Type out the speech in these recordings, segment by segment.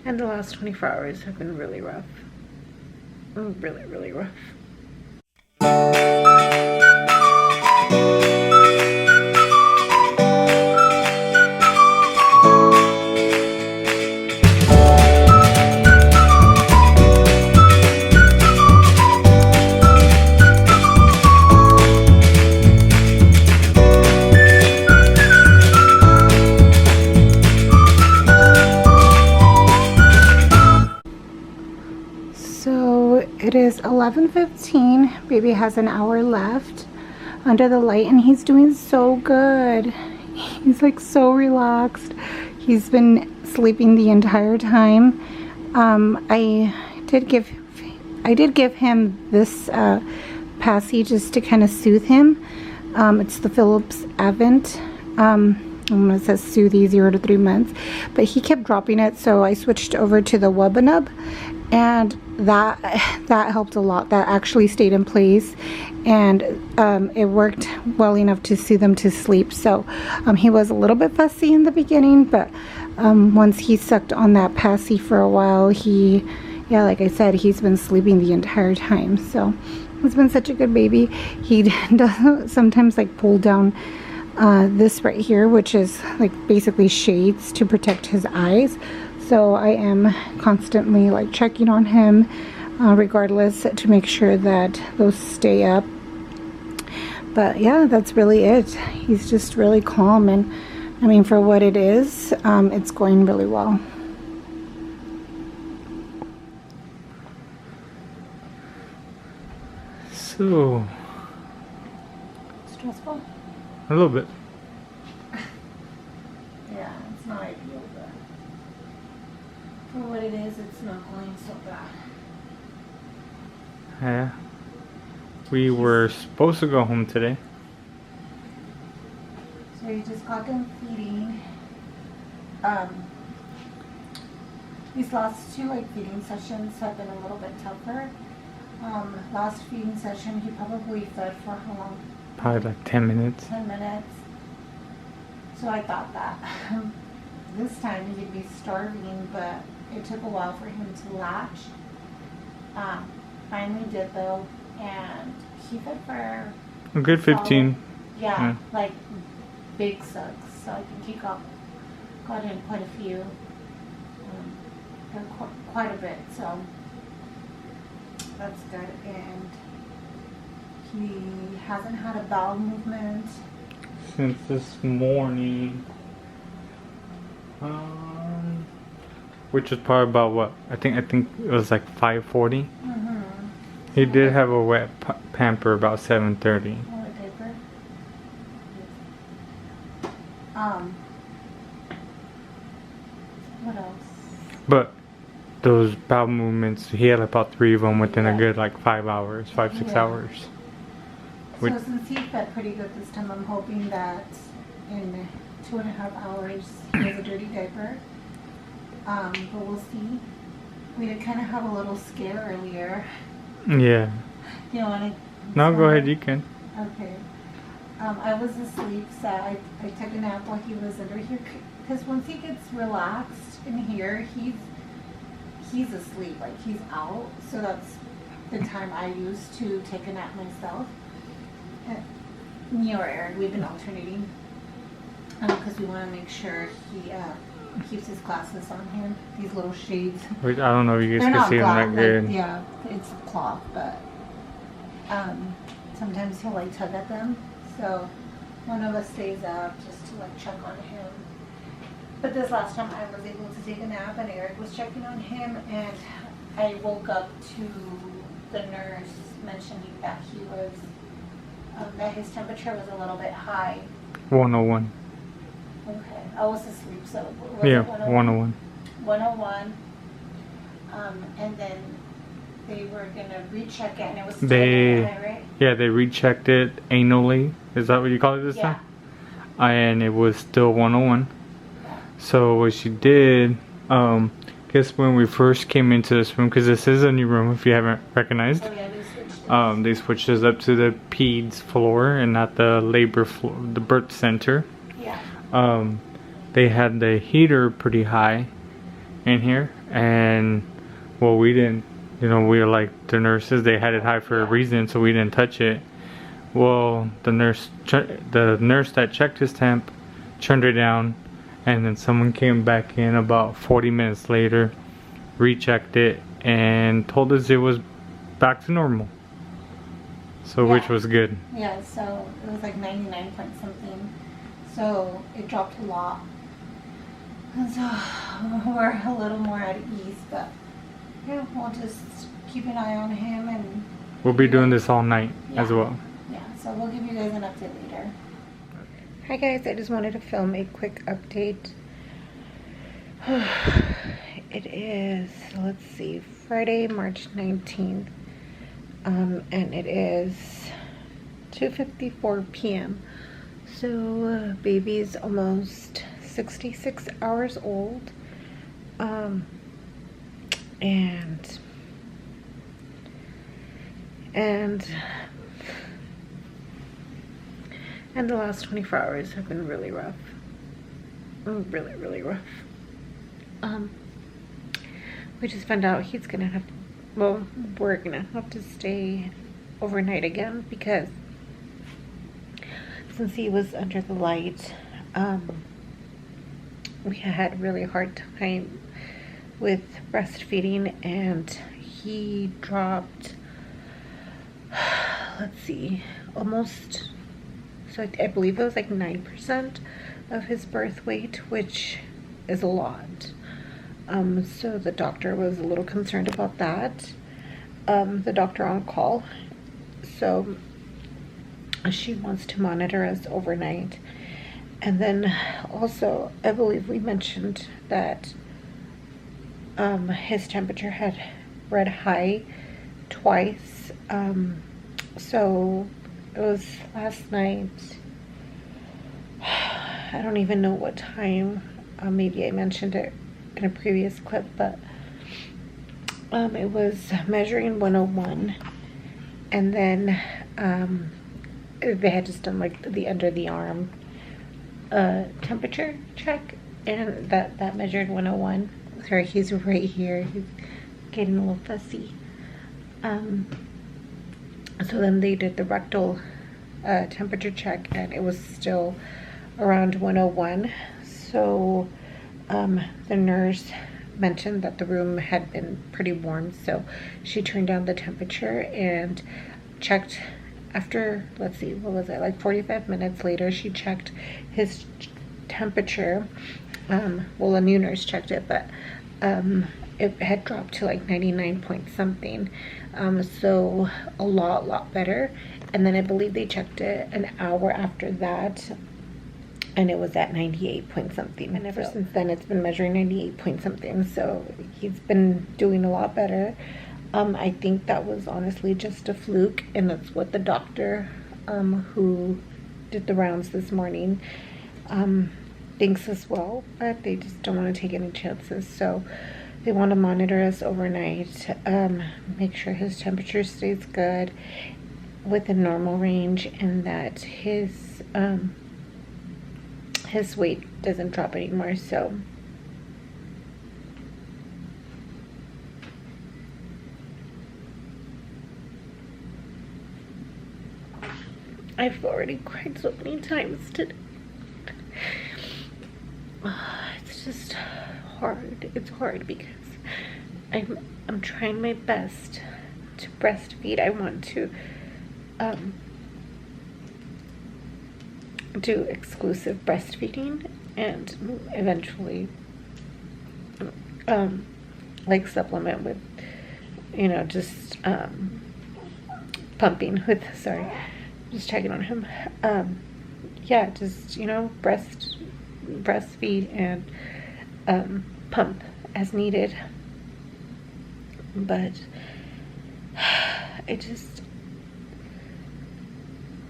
And the last 24 hours have been really rough. Really, really rough. So it is 11:15. Baby has an hour left under the light and he's doing so good. He's like so relaxed. He's been sleeping the entire time. I did give him this passy just to kind of soothe him. It's the Philips Avent. It says Soothe 0 to 3 months, but he kept dropping it, so I switched over to the Webinub, and that helped a lot. That actually stayed in place, and it worked well enough to soothe him to sleep. So he was a little bit fussy in the beginning, but once he sucked on that passy for a while, yeah, like I said, he's been sleeping the entire time. So he's been such a good baby. He does sometimes like pull down this right here, which is like basically shades to protect his eyes. So I am constantly like checking on him regardless, to make sure that those stay up. But yeah, that's really it. He's just really calm, and I mean, for what it is, it's going really well. So Stressful? a little bit. Yeah, it's not ideal, but for what it is, it's not going so bad. Yeah. We were supposed to go home today. So he just got done feeding. These last two feeding sessions have been a little bit tougher. Last feeding session he probably fed for how long? Probably like 10 minutes. 10 minutes. So I thought that this time he'd be starving, but it took a while for him to latch. Finally did though, and he fed for A good 15. yeah, like big sucks. So I think he got in quite a few, quite a bit. So that's good, and he hasn't had a bowel movement Since this morning. Which is probably about what? I think it was like 5:40. He did have a wet pamper about 7:30. Oh, a diaper. What else? But those bowel movements, he had about 3 of them within a good like 5 hours, 5-6 hours. So since he fed pretty good this time, I'm hoping that in 2.5 hours he has a dirty diaper. But we'll see. We did kind of have a little scare earlier. Yeah. You know, No, go ahead, you can. Okay. I was asleep, so I took a nap while he was under here. Because once he gets relaxed in here, he's asleep, like he's out. So that's the time I use to take a nap myself. Me or Eric, we've been alternating. Because we want to make sure he keeps his glasses on him. These little shades. Which I don't know if you guys can see them that good. Yeah, it's a cloth, but sometimes he'll like tug at them. So one of us stays up just to like check on him. But this last time I was able to take a nap and Eric was checking on him, and I woke up to the nurse mentioning that he was that his temperature was a little bit high. 101. Okay, I was asleep, so was Yeah, it 101. 101. And then they were gonna recheck it, and it was still high, right? Yeah, they rechecked it anally. Is that what you call it this time? And it was still 101. So what she did, guess when we first came into this room, because this is a new room if you haven't recognized. Oh yeah, they switched us up to the peds floor and not the labor floor, the birth center. Yeah. They had the heater pretty high, in here, and well, we didn't, you know, we were like the nurses, they had it high for a reason, so we didn't touch it. Well, the nurse that checked his temp turned it down, and then someone came back in about 40 minutes later, rechecked it, and told us it was back to normal. So, which was good. Yeah, so it was like 99 point something. So it dropped a lot. And so we're a little more at ease, but yeah, we'll just keep an eye on him, and we'll be doing this all night as well. Yeah, so we'll give you guys an update later. Hi guys, I just wanted to film a quick update. It is, let's see, Friday, March 19th. And it is 2:54 p.m. So baby's almost 66 hours old. And the last 24 hours have been really rough. Really rough. We just found out he's gonna have to, well, we're gonna have to stay overnight again, because since he was under the light, we had really hard time with breastfeeding, and he dropped, let's see, almost, so I believe it was like 9% of his birth weight, which is a lot. So the doctor was a little concerned about that. The doctor on call, so she wants to monitor us overnight. And then also, I believe we mentioned that his temperature had read high twice. So it was last night, I don't even know what time, maybe I mentioned it in a previous clip, but it was measuring 101, and then they had just done like the under the arm temperature check, and that measured 101. Sorry, he's right here, he's getting a little fussy. So then they did the rectal temperature check, and it was still around 101. So the nurse mentioned that the room had been pretty warm, so she turned down the temperature and checked after, let's see, what was it, like 45 minutes later, she checked his temperature. Well, a new nurse checked it, but it had dropped to like 99 point something, so a lot better. And then I believe they checked it an hour after that, and it was at 98 point something, and ever since then it's been measuring 98 point something, so he's been doing a lot better. I think that was honestly just a fluke, and that's what the doctor who did the rounds this morning thinks as well, but they just don't want to take any chances, so they want to monitor us overnight, make sure his temperature stays good within normal range, and that his weight doesn't drop anymore. So I've already cried so many times today. It's just hard. It's hard because I'm trying my best to breastfeed. I want to do exclusive breastfeeding, and eventually like supplement with, you know, just pumping with, sorry, just checking on him, yeah, just, you know, breastfeed and pump as needed. But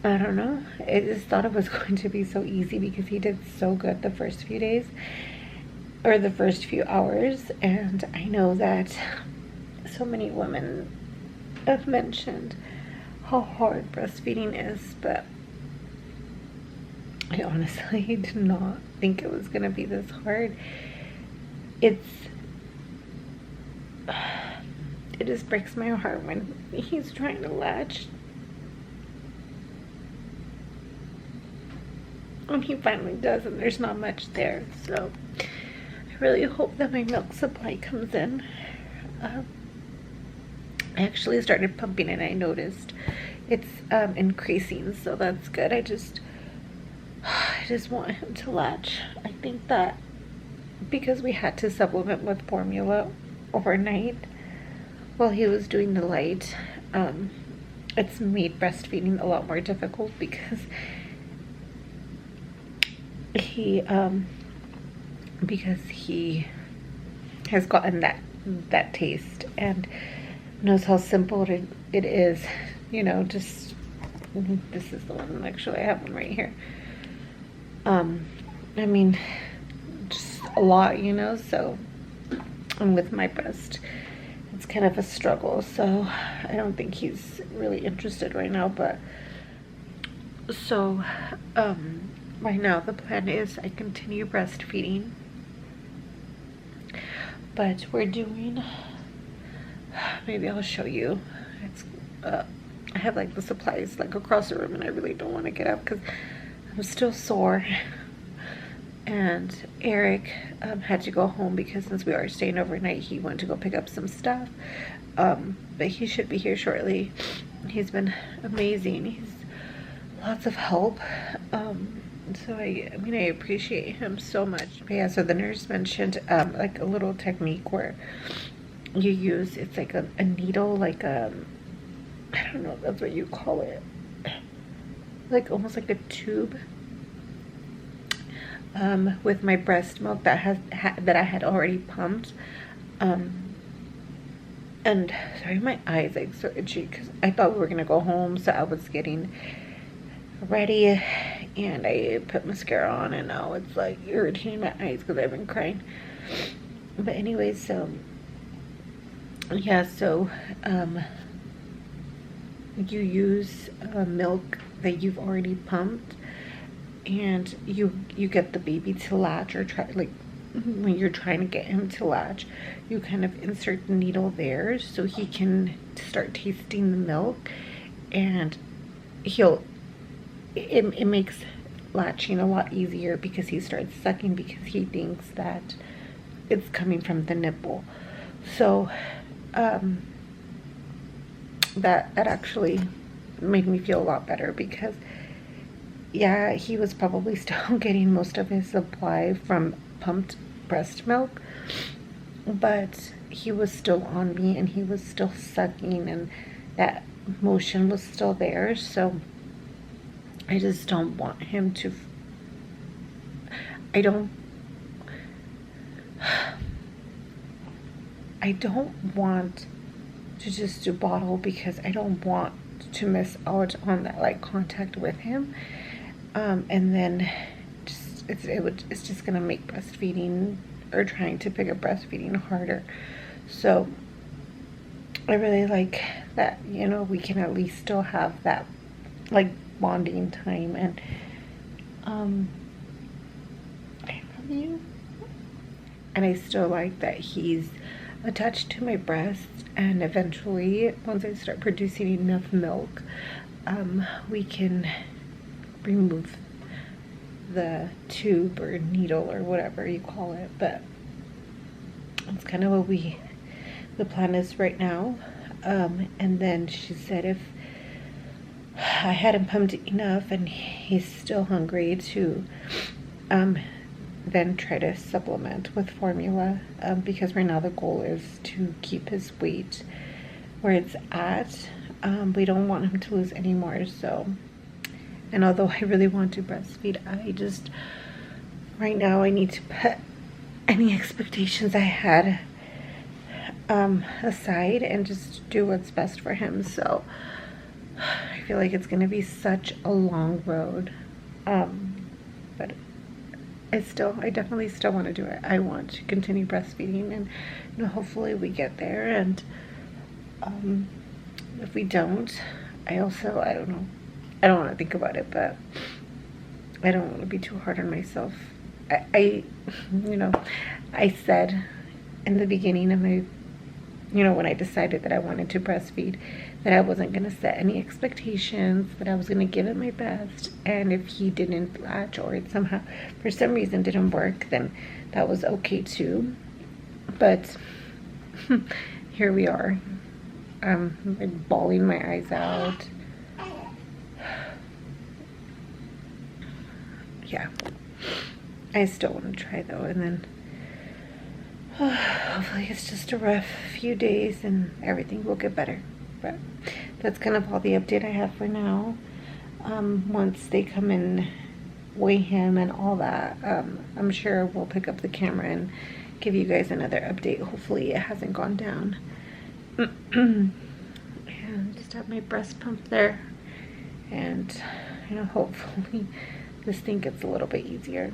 I don't know. I just thought it was going to be so easy because he did so good the first few days, or the first few hours, and I know that so many women have mentioned how hard breastfeeding is, but I honestly did not think it was going to be this hard. It's it just breaks my heart when he's trying to latch. And he finally does, and there's not much there. So I really hope that my milk supply comes in. I actually started pumping and I noticed it's increasing, so that's good. I just want him to latch. I think that because we had to supplement with formula overnight while he was doing the light, it's made breastfeeding a lot more difficult because he has gotten that taste and knows how simple it is, you know. Just, this is the one, actually I have one right here. I mean, just a lot, you know. So, and with my breast, it's kind of a struggle, so I don't think he's really interested right now. But so right now the plan is I continue breastfeeding, but we're doing, maybe I'll show you, it's I have like the supplies like across the room, and I really don't want to get up because I'm still sore. And Eric had to go home because since we are staying overnight, he went to go pick up some stuff. But he should be here shortly. He's been amazing. He's lots of help. So I mean, I appreciate him so much. But yeah, so the nurse mentioned like a little technique where you use, it's like a needle, like I don't know if that's what you call it, like almost like a tube, with my breast milk that I had already pumped. And sorry, my eyes like so itchy because I thought we were gonna go home, so I was getting ready and I put mascara on, and now it's like irritating my eyes because I've been crying. But anyways, so yeah, so you use milk that you've already pumped, and you get the baby to latch, or try, like when you're trying to get him to latch, you kind of insert the needle there so he can start tasting the milk, and it makes latching a lot easier because he starts sucking because he thinks that it's coming from the nipple. So that actually made me feel a lot better because yeah, he was probably still getting most of his supply from pumped breast milk, but he was still on me and he was still sucking and that motion was still there. So I just don't want him to, I don't want to just do bottle because I don't want to miss out on that like contact with him. And then it's just gonna make breastfeeding or trying to pick up breastfeeding harder. So I really like that, you know, we can at least still have that like bonding time. And I love you. And I still like that he's attached to my breast, and eventually once I start producing enough milk, we can remove the tube or needle or whatever you call it. But that's kind of what the plan is right now. And then she said if I hadn't pumped enough and he's still hungry, to then try to supplement with formula, because right now the goal is to keep his weight where it's at. We don't want him to lose any more. So, and although I really want to breastfeed, I just right now I need to put any expectations I had aside and just do what's best for him. So I feel like it's gonna be such a long road, but I definitely still want to do it. I want to continue breastfeeding, and you know, hopefully we get there. And if we don't, I don't know, I don't want to think about it, but I don't want to be too hard on myself. I you know, I said in the beginning of my you know, when I decided that I wanted to breastfeed, that I wasn't going to set any expectations, that I was going to give it my best. And if he didn't latch, or it somehow, for some reason, didn't work, then that was okay too. But here we are. I'm like bawling my eyes out. Yeah. I still want to try though, and then hopefully it's just a rough few days and everything will get better. But that's kind of all the update I have for now. Once they come and weigh him and all that, I'm sure we'll pick up the camera and give you guys another update. Hopefully it hasn't gone down. And just have my breast pump there, and you know, hopefully this thing gets a little bit easier.